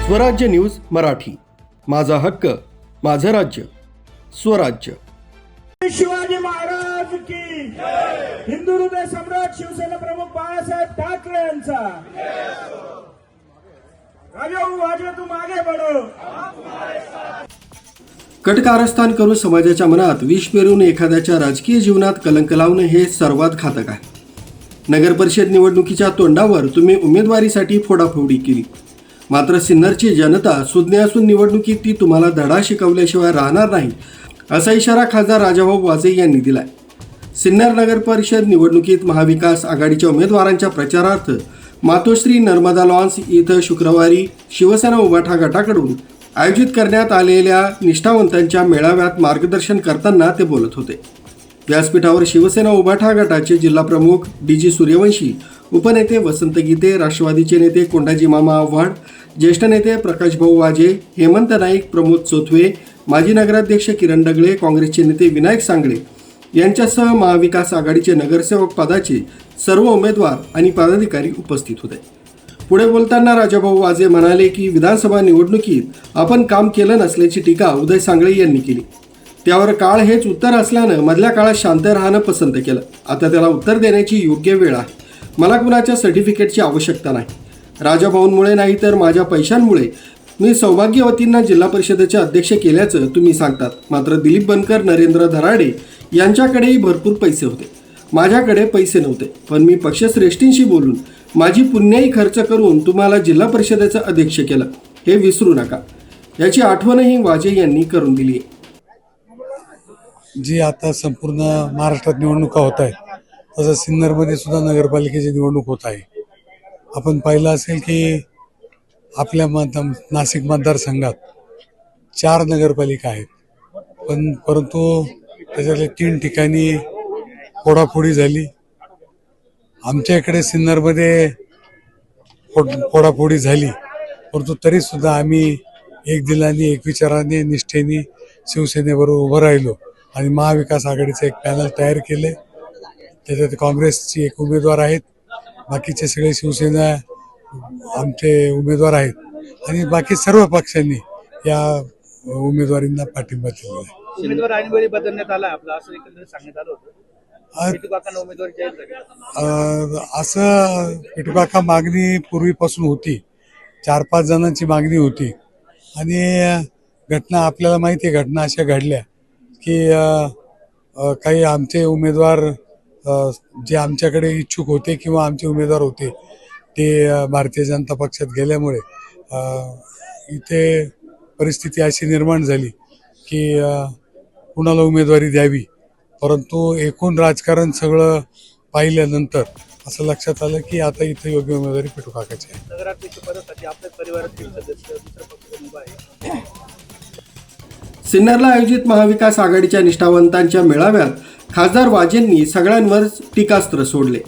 स्वराज्य न्यूज मराठी, माझा हक्क, माझं राज्य, स्वराज्य। शिवाजी महाराज की हिंदू हृदय सम्राट शिवसेना प्रमुख बाळासाहेब ठाकरे यांचा राजा तू मागे बढो। कटकारस्थान करून समाजाच्या मनात विष पेरून एखाद्याच्या राजकीय जीवनात कलंक लावणं हे सर्वात घातक आहे। नगर परिषद निवडणुकीच्या तोंडावर तुम्ही उमेदवारीसाठी फोडाफोडी केली, मात्र सिन्नरची जनता सुज्ञ असून निवडणुकीत ती तुम्हाला धडा शिकवल्याशिवाय राहणार नाही, असा इशारा खासदार राजाभाऊ वाजे यांनी दिलाय। सिन्नर नगर परिषद निवडणुकीत महाविकास आघाडीच्या उमेदवारांच्या प्रचारार्थ मातोश्री नर्मदा लॉन्स इथं शुक्रवारी शिवसेना उभाठा गटाकडून आयोजित करण्यात आलेल्या निष्ठावंतांच्या मेळाव्यात मार्गदर्शन करताना ते बोलत होते। व्यासपीठावर शिवसेना उभाठा गटाचे जिल्हा प्रमुख डी.जी. सूर्यवंशी, उपनेते वसंत गीते, राष्ट्रवादीचे नेते कोंडाजी मामा आव्हाड, ज्येष्ठ नेते प्रकाश भाऊ वाजे, हेमंत नाईक, प्रमोद चोथवे, माजी नगराध्यक्ष किरण डगळे, काँग्रेसचे नेते विनायक सांगळे यांच्यासह महाविकास आघाडीचे नगरसेवक पदाचे सर्व उमेदवार आणि पदाधिकारी उपस्थित होते। पुढे बोलताना राजाभाऊ वाजे म्हणाले की विधानसभा निवडणुकीत आपण काम केलं नसल्याची टीका उदय सांगळे यांनी केली। त्यावर काळ हेच उत्तर असल्यानं मधल्या काळात शांत राहणं पसंत केलं। आता त्याला उत्तर देण्याची योग्य वेळ आहे। मला कुणाच्या सर्टिफिकेटची आवश्यकता नाही। राजाभाऊंमुळे नाही तर माझ्या पैशांमुळे मी सौभाग्यवतींना जिल्हा परिषदेचे अध्यक्ष केल्याचं तुम्ही सांगतात, मात्र दिलीप बनकर, नरेंद्र धराडे यांच्याकडेही भरपूर पैसे होते, माझ्याकडे पैसे नव्हते, पण मी पक्षश्रेष्ठींशी बोलून माझी पुण्याई खर्च करून तुम्हाला जिल्हा परिषदेचं अध्यक्ष केलं, हे विसरू नका। याची आठवणही वाजे यांनी करून दिली आहे। जी आता संपूर्ण महाराष्ट्रात निवडणुका होत आहेत, तसं सिन्नरमध्ये सुद्धा नगरपालिकेची निवडणूक होत आहे। आपण पाहिलं असेल की आपल्या नाशिक मतदारसंघात 4 नगरपालिका आहेत, परंतु त्याच्यातल्या 3 ठिकाणी फोडाफोडी झाली। आमच्या इकडे सिन्नरमध्ये फोडाफोडी झाली, परंतु तरी सुद्धा आम्ही एक दिलाने, एक विचाराने, निष्ठेने शिवसेनेबरोबर उभं राहिलो आणि महाविकास आघाडीचं एक पॅनल तयार केले। त्याच्यात काँग्रेसची एक उमेदवार आहेत, बाकीचे सगळे शिवसेना आमचे उमेदवार आहेत आणि बाकी सर्व पक्षांनी या उमेदवारींना पाठिंबा दिलेला आहे। उमेदवार ऐनवेळी बदलण्यात आला आपला, असं एकंदरीत सांगण्यात आलं होतं। पिटूकाकांना उमेदवारी जाहीर झाली असं पिटूकाका मागणी पूर्वीपासून होती, 4-5 जणांची मागणी होती आणि घटना आपल्याला माहिती आहे, घटना अशा घडल्या की काही आमचे उमेदवार जे आमच्याकडे इच्छुक होते किंवा आमचे उमेदवार होते ते भारतीय जनता पक्षात गेल्यामुळे इथे परिस्थिती अशी निर्माण झाली की कुणाला उमेदवारी द्यावी, परंतु एकूण राजकारण सगळं पाहिल्यानंतर असं लक्षात आलं की आता इथे योग्य उमेदवारी पिटूकाकाची आहे। नगराध्यक्ष पदासाठी आपल्या परिवारातील सदस्य दुसऱ्या पक्षात उभा आहे। सिन्नरला आयोजित महाविकास आघाडीच्या निष्ठावंतांच्या मेळाव्यात खासदार वाजेंनी सगळ्यांवर टीकास्त्र सोडले।